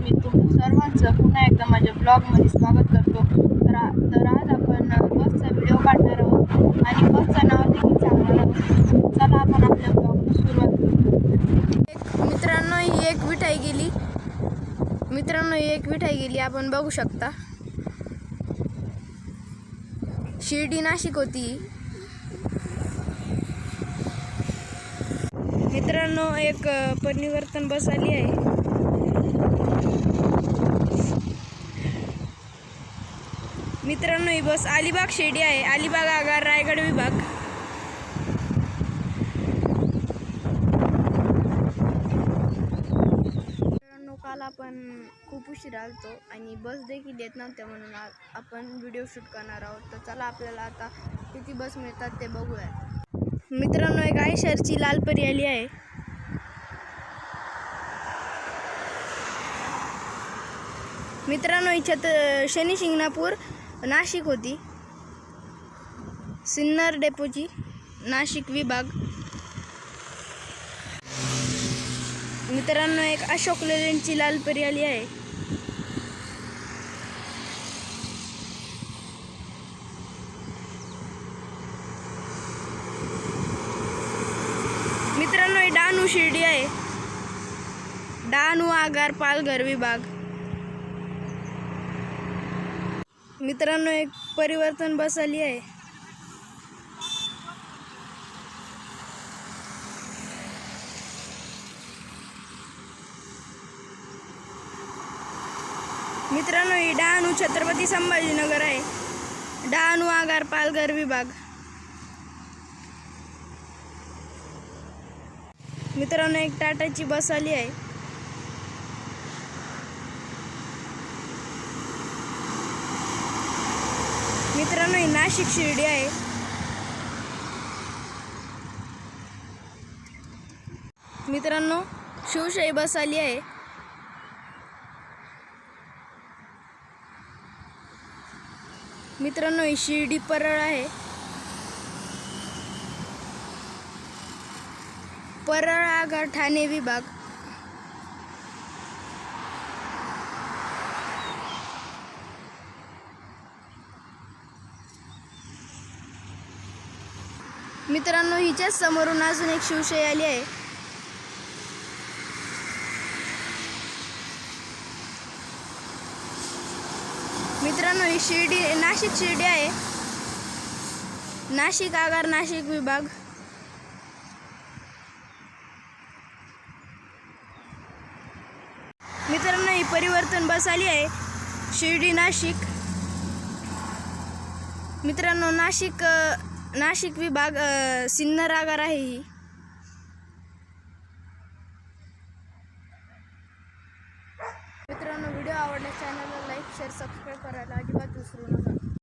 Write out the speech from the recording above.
मी तुम्हा सर्वांचं पुन्हा एकदा माझ्या ब्लॉगमध्ये स्वागत करतो। तर आज आपण बसचा व्हिडिओ काढणार आहोत आणि बसचं नाव देखील सांगणार आहोत। चला आपण आपल्या ब्लॉगला सुरुवात करू। मित्रांनो ही एक विठाई गेली आपण बघू शकता। शिर्डी नाशिक होती। मित्रांनो एक परिवर्तन बस आली आहे। मित्रांनो ही बस अलिबाग शिर्डी आहे। अलिबाग आगार रायगड विभाग। मित्रांनो काल आपण खूप उशीर आलतो आणि बस देखील येत नव्हत्या म्हणून आपण व्हिडिओ शूट करणार आहोत। तर चला आपल्याला आता किती बस मिळतात ते बघूया। मित्रांनो एक आयशरची लाल परी आली आहे। मित्रांनो ही शनी शिंगणापूर नाशिक होती। सिन्नर डेपोची नाशिक विभाग। मित्रांनो एक अशोक लेलँडची लाल परी आली आहे। मित्रांनो ही डहाणू शिर्डी आहे। डहाणू आगार पालघर विभाग। मित्रांनो एक परिवर्तन बस आली आहे। मित्रांनो ही डहाणू छत्रपती संभाजीनगर आहे। डहाणू आगार पालघर विभाग। मित्रांनो एक टाटाची बस आली आहे। मित्रांनो ही नाशिक शिर्डी आहे। मित्रांनो शिवशाही बस आली आहे। मित्रांनो ही शिर्डी परळ आहे। परळ आगार ठाणे विभाग। मित्रांनो हिच्याच समोरून अजून एक शिवशाही आली आहे। मित्रांनो ही नाशिक शिर्डी आहे। नाशिक आगार नाशिक विभाग। मित्रांनो ही परिवर्तन बस आली आहे। शिर्डी नाशिक। मित्रांनो नाशिक विभाग सिन्नर आगार आहे ही। मित्रांनो व्हिडिओ आवडल्यास चॅनलला लाईक शेअर सबस्क्राईब करायला अजिबात विसरू नका।